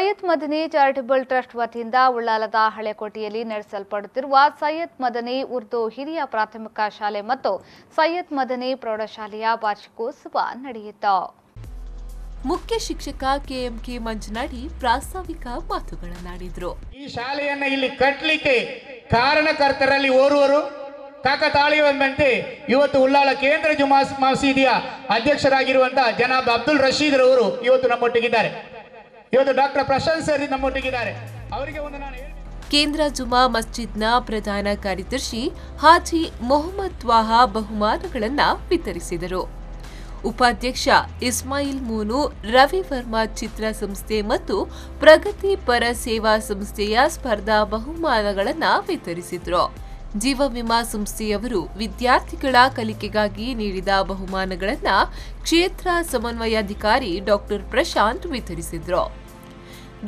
Syed Madani charitable trust ವತಿಯಿಂದ ಉಳ್ಳಾಲದ ಹಳೆಕೋಟೆಯಲ್ಲಿ ನಡೆಸಲ್ಪಡುತ್ತಿರುವ ಸೈಯದ್ ಮದನಿ ಉರ್ದು ಹಿರಿಯ ಪ್ರಾಥಮಿಕ ಶಾಲೆ ಮತ್ತು ಸೈಯದ್ ಮದನಿ ಪ್ರೌಢಶಾಲೆಯ ವಾರ್ಷಿಕೋತ್ಸವ ನಡೆಯಿತು. ಮುಖ್ಯ ಶಿಕ್ಷಕ ಕೆಎಂಕೆ ಮಂಜನಾಡಿ ಪ್ರಾಸ್ತಾವಿಕ ಮಾತುಗಳನ್ನಾಡಿದರು. ಈ ಶಾಲೆಯನ್ನು ಇಲ್ಲಿ ಕಟ್ಟಲಿಕ್ಕೆ ಕಾರಣಕರ್ತರಲ್ಲಿ ಓರ್ವರು ಕಾಕತಾಳೀಯವೆಂಬಂತೆ ಇವತ್ತು ಉಳ್ಳಾಲ ಕೇಂದ್ರ ಜುಮಾ ಮಸೀದಿಯ ಅಧ್ಯಕ್ಷರಾಗಿರುವಂತಹ ಜನಾಬ್ ಅಬ್ದುಲ್ ರಶೀದ್ ರವರು ಇವತ್ತು ನಮ್ಮೊಟ್ಟಿಗಿದ್ದಾರೆ. ಇವತ್ತು ಡಾಕ್ಟರ್ ಪ್ರಶಾಂತ್ ಸರ್ ನಮ್ಮೊಟ್ಟಿಗಿದ್ದಾರೆ. ಅವರಿಗೆ ಒಂದು ನಾನು ಕೇಂದ್ರ ಜುಮಾ ಮಸ್ಜಿದ್ನ ಪ್ರಧಾನ ಕಾರ್ಯದರ್ಶಿ ಹಾಜಿ ಮೊಹಮ್ಮದ್ ತ್ವಾಹಾ ಬಹುಮಾನಗಳನ್ನು ವಿತರಿಸಿದರು. ಉಪಾಧ್ಯಕ್ಷ ಇಸ್ಮಾಯಿಲ್ ಮೂನು ರವಿ ವರ್ಮಾ ಚಿತ್ರ ಸಂಸ್ಥೆ ಮತ್ತು ಪ್ರಗತಿ ಪರ ಸೇವಾ ಸಂಸ್ಥೆಯ ಸ್ಪರ್ಧಾ ಬಹುಮಾನಗಳನ್ನು ವಿತರಿಸಿದರು. ಜೀವ ವಿಮಾ ಸಂಸ್ಥೆಯವರು ವಿದ್ಯಾರ್ಥಿಗಳ ಕಲಿಕೆಗಾಗಿ ನೀಡಿದ ಬಹುಮಾನಗಳನ್ನು ಕ್ಷೇತ್ರ ಸಮನ್ವಯಾಧಿಕಾರಿ ಡಾಕ್ಟರ್ ಪ್ರಶಾಂತ್ ವಿತರಿಸಿದರು.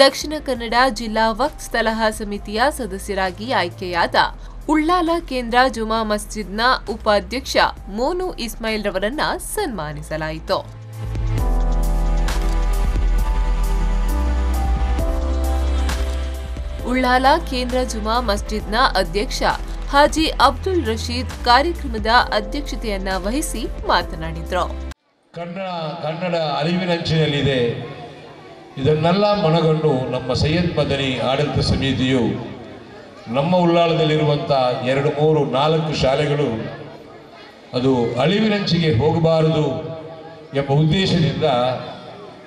ದಕ್ಷಿಣ ಕನ್ನಡ ಜಿಲ್ಲಾ ವಕ್ಫ್ ಸಲಹಾ ಸಮಿತಿಯ ಸದಸ್ಯರಾಗಿ ಆಯ್ಕೆಯಾದ ಉಳ್ಳಾಲ ಕೇಂದ್ರ ಜುಮಾ ಮಸ್ಜಿದ್ನ ಉಪಾಧ್ಯಕ್ಷ ಮೋನು ಇಸ್ಮಾಯಿಲ್ ರವರನ್ನ ಸನ್ಮಾನಿಸಲಾಯಿತು. ಉಳ್ಳಾಲ ಕೇಂದ್ರ ಜುಮಾ ಮಸ್ಜಿದ್ನ ಅಧ್ಯಕ್ಷ ಹಾಜಿ ಅಬ್ದುಲ್ ರಶೀದ್ ಕಾರ್ಯಕ್ರಮದ ಅಧ್ಯಕ್ಷತೆಯನ್ನ ವಹಿಸಿ ಮಾತನಾಡಿದರು. ಕನ್ನಡ ಅರಿವಿನಂಚಿನಲ್ಲಿದೆ. ಇದನ್ನೆಲ್ಲ ಮನಗಂಡು ನಮ್ಮ ಸೈಯದ್ ಮದನಿ ಆಡಳಿತ ಸಮಿತಿಯು ನಮ್ಮ ಉಳ್ಳಾಲದಲ್ಲಿರುವಂಥ 2, 3, 4 ಶಾಲೆಗಳು ಅದು ಅಳಿವಿನಂಚಿಗೆ ಹೋಗಬಾರದು ಎಂಬ ಉದ್ದೇಶದಿಂದ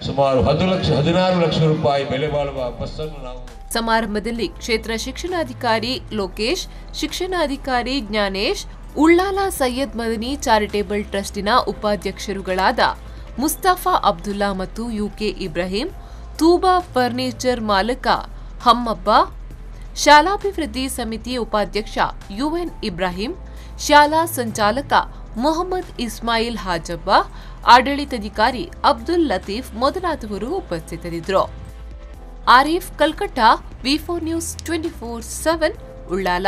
ಸುಮಾರು 16 ಲಕ್ಷ ರೂಪಾಯಿ ಬೆಲೆ ಬಾಳುವ ಬಸ್ಸನ್ನು ನಾವು ಸಮಾರಂಭದಲ್ಲಿ ಕ್ಷೇತ್ರ ಶಿಕ್ಷಣಾಧಿಕಾರಿ ಲೋಕೇಶ್, ಶಿಕ್ಷಣಾಧಿಕಾರಿ ಜ್ಞಾನೇಶ್, ಉಳ್ಳಾಲ ಸೈಯದ್ ಮದನಿ ಚಾರಿಟೇಬಲ್ ಟ್ರಸ್ಟಿನ ಉಪಾಧ್ಯಕ್ಷರುಗಳಾದ ಮುಸ್ತಫಾ ಅಬ್ದುಲ್ಲಾ ಮತ್ತು ಯುಕೆ ಇಬ್ರಾಹಿಂ, ತೂಬಾ ಫರ್ನಿಚರ್ ಮಾಲಕ ಹಮ್ಮಬ್ಬ, ಶಾಲಾಭಿವೃದ್ಧಿ ಸಮಿತಿ ಉಪಾಧ್ಯಕ್ಷ ಯುಎನ್ ಇಬ್ರಾಹಿಂ, ಶಾಲಾ ಸಂಚಾಲಕ ಮೊಹಮ್ಮದ್ ಇಸ್ಮಾಯಿಲ್ ಹಾಜಬ್ಬ, ಆಡಳಿತಾಧಿಕಾರಿ ಅಬ್ದುಲ್ ಲತೀಫ್ ಮೊದಲಾದವರು ಉಪಸ್ಥಿತರಿದ್ದರು. ಆರಿಫ್ ಕಲ್ಕಟ್ಟ, ವಿ4 ನ್ಯೂಸ್ 24/7 ಉಳ್ಳಾಲ.